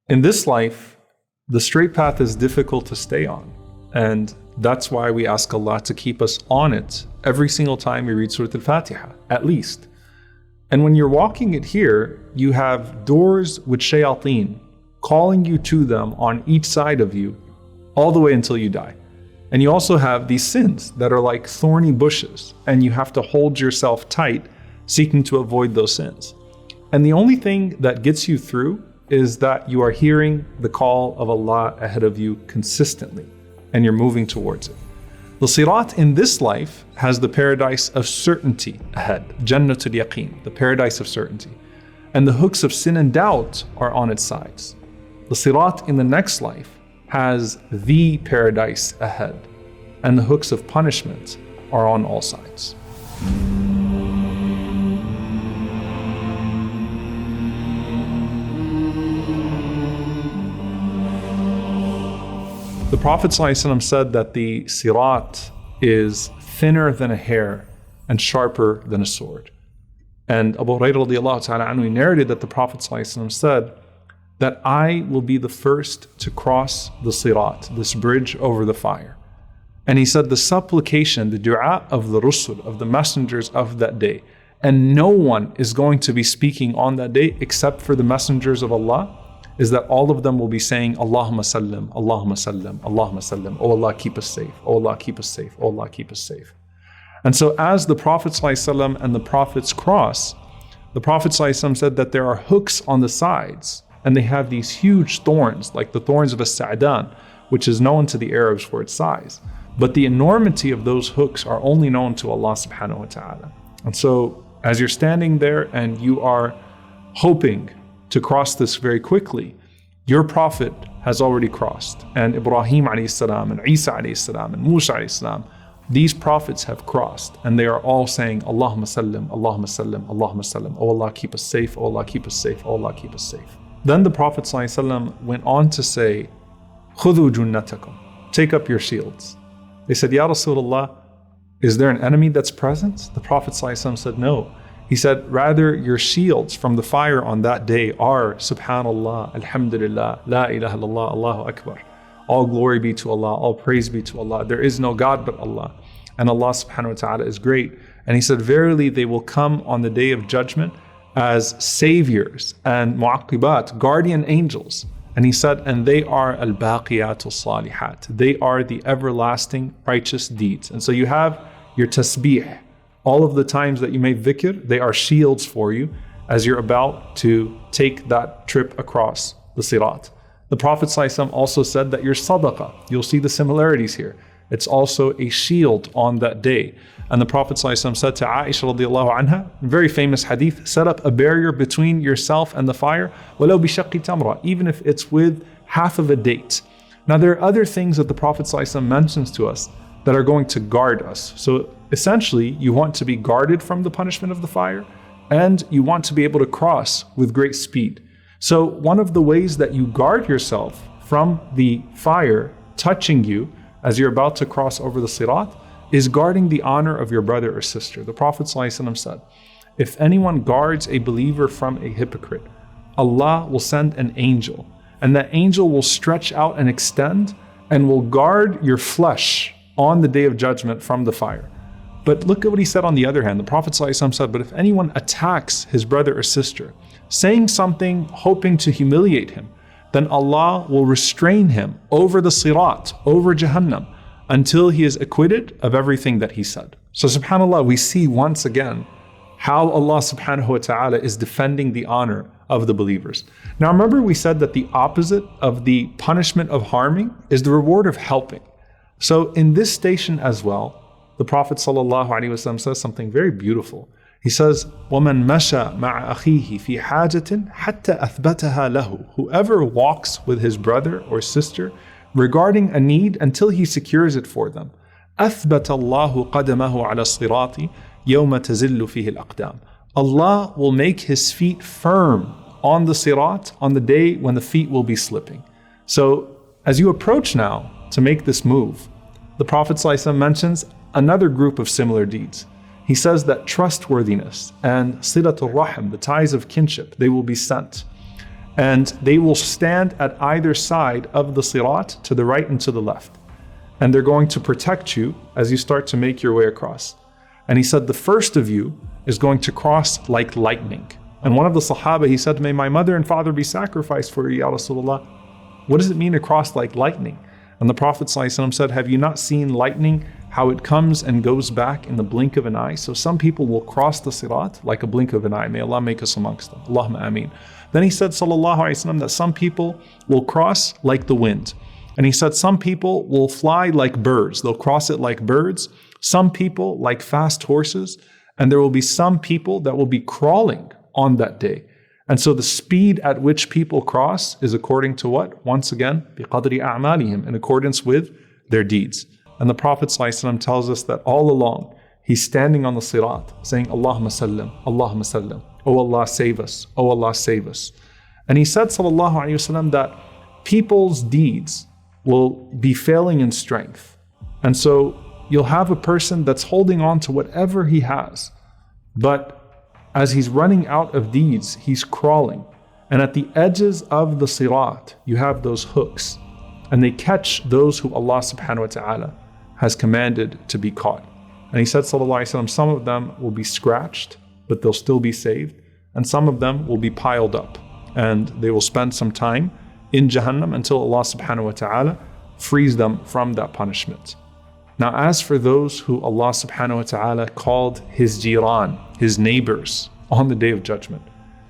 In this life, the straight path is difficult to stay on. And that's why we ask Allah to keep us on it every single time we read Surah Al-Fatiha, at least. And when you're walking it here, you have doors with shayateen calling you to them on each side of you all the way until you die. And you also have these sins that are like thorny bushes, and you have to hold yourself tight, seeking to avoid those sins. And the only thing that gets you through is that you are hearing the call of Allah ahead of you consistently, and you're moving towards it. The Sirat in this life has the paradise of certainty ahead, Jannatul Yaqeen, the paradise of certainty. And the hooks of sin and doubt are on its sides. The Sirat in the next life has the paradise ahead, and the hooks of punishment are on all sides. The Prophet ﷺ said that the Sirat is thinner than a hair and sharper than a sword. And Abu Hurairah radiallahu ta'ala anhu narrated that the Prophet ﷺ said that I will be the first to cross the Sirat, this bridge over the fire. And he said the supplication, the dua of the Rusul, of the messengers of that day, and no one is going to be speaking on that day except for the messengers of Allah, is that all of them will be saying, Allahumma sallim, Allahumma sallim, Allahumma sallim. Oh Allah, keep us safe. Oh Allah, keep us safe. Oh Allah, keep us safe. And so as the Prophet ﷺ and the Prophets cross, the Prophet ﷺ said that there are hooks on the sides, and they have these huge thorns, like the thorns of a sa'dan, which is known to the Arabs for its size. But the enormity of those hooks are only known to Allah subhanahu wa ta'ala. And so as you're standing there and you are hoping to cross this very quickly, your Prophet has already crossed, and Ibrahim alayhi salam, and Isa alayhi salam, and Musa alayhi salam, these prophets have crossed, and they are all saying, Allahumma sallim, Allahumma sallim, Allahumma sallim. Oh Allah, keep us safe. Oh Allah, keep us safe. Oh Allah, keep us safe. Then the Prophet ﷺ went on to say, Khudhu junnatakum, take up your shields. They said, Ya Rasulullah, is there an enemy that's present? The Prophet ﷺ said, no. He said, rather your shields from the fire on that day are Subhanallah, Alhamdulillah, La ilaha illallah, Allahu Akbar. All glory be to Allah, all praise be to Allah. There is no God but Allah. And Allah subhanahu wa ta'ala is great. And he said, verily they will come on the day of judgment as saviors and mu'aqibat, guardian angels. And he said, and they are al-baqiyatul salihat. They are the everlasting righteous deeds. And so you have your tasbih. All of the times that you make dhikr, they are shields for you as you're about to take that trip across the Sirat. The Prophet ﷺ also said that your sadaqah, you'll see the similarities here. It's also a shield on that day. And the Prophet ﷺ said to Aisha radiallahu anha, very famous hadith, set up a barrier between yourself and the fire, وَلَوْ بِشَقِّ تَمْرَةٍ, even if it's with half of a date. Now there are other things that the Prophet ﷺ mentions to us that are going to guard us. So essentially, you want to be guarded from the punishment of the fire, and you want to be able to cross with great speed. So one of the ways that you guard yourself from the fire touching you as you're about to cross over the Sirat is guarding the honor of your brother or sister. The Prophet ﷺ said, if anyone guards a believer from a hypocrite, Allah will send an angel, and that angel will stretch out and extend and will guard your flesh on the day of judgment from the fire. But look at what he said on the other hand. The Prophet ﷺ said, but if anyone attacks his brother or sister, saying something hoping to humiliate him, then Allah will restrain him over the Sirat, over Jahannam, until he is acquitted of everything that he said. So subhanAllah, we see once again how Allah subhanahu wa ta'ala is defending the honor of the believers. Now remember, we said that the opposite of the punishment of harming is the reward of helping. So in this station as well, the Prophet ﷺ says something very beautiful. He says, وَمَنْ مَشَى مَعَ أَخِيهِ فِي حَاجَةٍ حَتَّى أَثْبَتَهَا لَهُ. Whoever walks with his brother or sister regarding a need until he secures it for them, أَثْبَتَ اللَّهُ قَدَمَهُ عَلَى الصِّرَاطِ يَوْمَ تَزِلُّ فِيهِ الْأَقْدَامِ. Allah will make his feet firm on the Sirat on the day when the feet will be slipping. So as you approach now to make this move, the Prophet ﷺ mentions another group of similar deeds. He says that trustworthiness and silatul rahim, the ties of kinship, they will be sent. and they will stand at either side of the Sirat, to the right and to the left. And they're going to protect you as you start to make your way across. And he said, the first of you is going to cross like lightning. And one of the Sahaba, he said, may my mother and father be sacrificed for you, Ya Rasulullah. What does it mean to cross like lightning? And the Prophet ﷺ said, have you not seen lightning, how it comes and goes back in the blink of an eye? So some people will cross the Sirat like a blink of an eye. May Allah make us amongst them. Allahumma ameen. Then he said, sallallahu alayhi wa sallam, that some people will cross like the wind. And he said some people will fly like birds. They'll cross it like birds. Some people like fast horses. And there will be some people that will be crawling on that day. And so the speed at which people cross is according to what? Once again, بِقَدْرِ أَعْمَالِهِمْ, in accordance with their deeds. And the Prophet ﷺ tells us that all along, he's standing on the Sirat saying, Allahumma sallam, Allahumma sallam. Oh Allah, save us. Oh Allah, save us. And he said, sallallahu alayhi wasallam, that people's deeds will be failing in strength. And so you'll have a person that's holding on to whatever he has. But as he's running out of deeds, he's crawling. And at the edges of the Sirat, you have those hooks. And they catch those who Allah subhanahu wa ta'ala has commanded to be caught. And he said, sallallahu alayhi wasallam, some of them will be scratched, but they'll still be saved. And some of them will be piled up. And they will spend some time in Jahannam until Allah subhanahu wa ta'ala frees them from that punishment. Now, as for those who Allah subhanahu wa ta'ala called his jiran, his neighbors, on the Day of Judgment.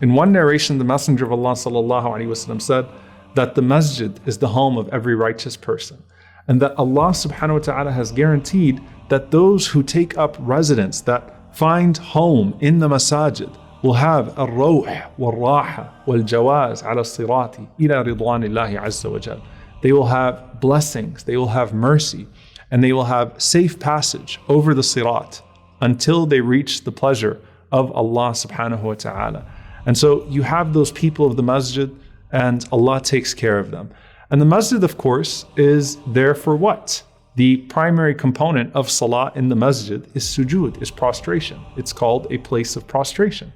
In one narration, the Messenger of Allah sallallahu alaihi wasallam said that the masjid is the home of every righteous person, and that Allah subhanahu wa ta'ala has guaranteed that those who take up residence, that find home in the masajid, will have al-rawh wal-raha wal-jawaz ala sirati ila ridwanillahi azza wa jal. They will have blessings, they will have mercy, and they will have safe passage over the Sirat until they reach the pleasure of Allah subhanahu wa ta'ala. And so you have those people of the masjid, and Allah takes care of them. And the masjid, of course, is there for what? The primary component of salah in the masjid is sujood, is prostration. It's called a place of prostration.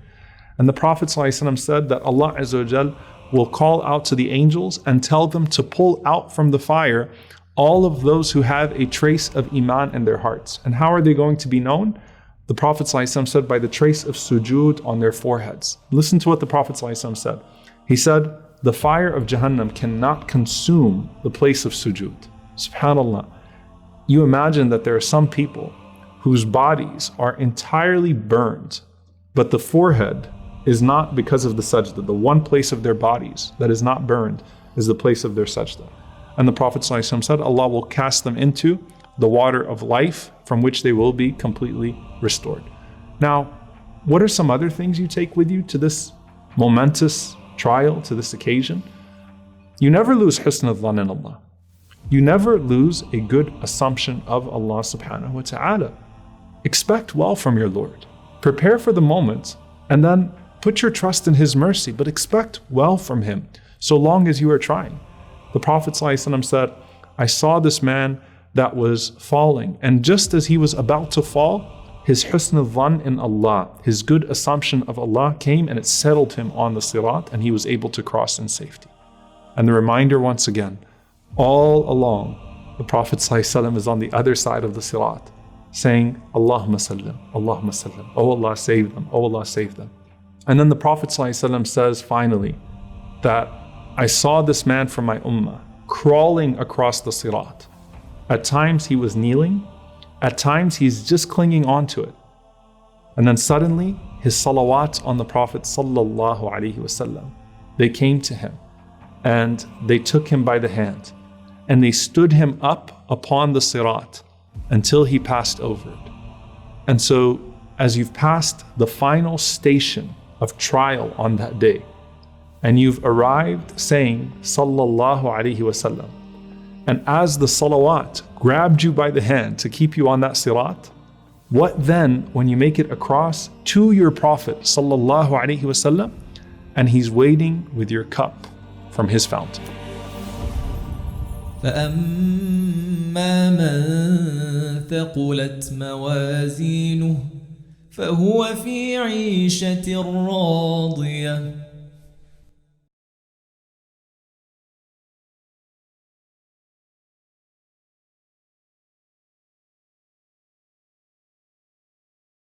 And the Prophet ﷺ said that Allah Azza wa Jal will call out to the angels and tell them to pull out from the fire all of those who have a trace of iman in their hearts. And how are they going to be known? The Prophet ﷺ said, by the trace of sujood on their foreheads. Listen to what the Prophet ﷺ said. He said, the fire of Jahannam cannot consume the place of sujood. SubhanAllah. You imagine that there are some people whose bodies are entirely burned, but the forehead is not because of the sajda. The one place of their bodies that is not burned is the place of their sajda. And the Prophet ﷺ said, Allah will cast them into the water of life, from which they will be completely restored. Now, what are some other things you take with you to this momentous trial, to this occasion? You never lose husn al-dhan in Allah. You never lose a good assumption of Allah subhanahu wa ta'ala. Expect well from your Lord. Prepare for the moment, and then put your trust in His mercy, but expect well from Him, so long as you are trying. The Prophet ﷺ said, I saw this man that was falling, and just as he was about to fall, his husn al-dhan in Allah, his good assumption of Allah came and it settled him on the Sirat, and he was able to cross in safety. And the reminder once again, all along, the Prophet ﷺ is on the other side of the Sirat, saying, Allahumma sallam, Allahumma sallam. Oh Allah, save them. Oh Allah, save them. And then the Prophet ﷺ says finally that I saw this man from my ummah crawling across the Sirat. At times he was kneeling, at times he's just clinging onto it. And then suddenly his salawat on the Prophet sallallahu alaihi wasallam, they came to him and they took him by the hand and they stood him up upon the Sirat until he passed over it. And so as you've passed the final station of trial on that day, and you've arrived saying sallallahu alaihi wasallam, and as the salawat grabbed you by the hand to keep you on that sirat, what then when you make it across to your Prophet sallallahu alaihi wasallam, and he's waiting with your cup from his fountain? فأما من ثقلت موازينه فهو في عيشة راضية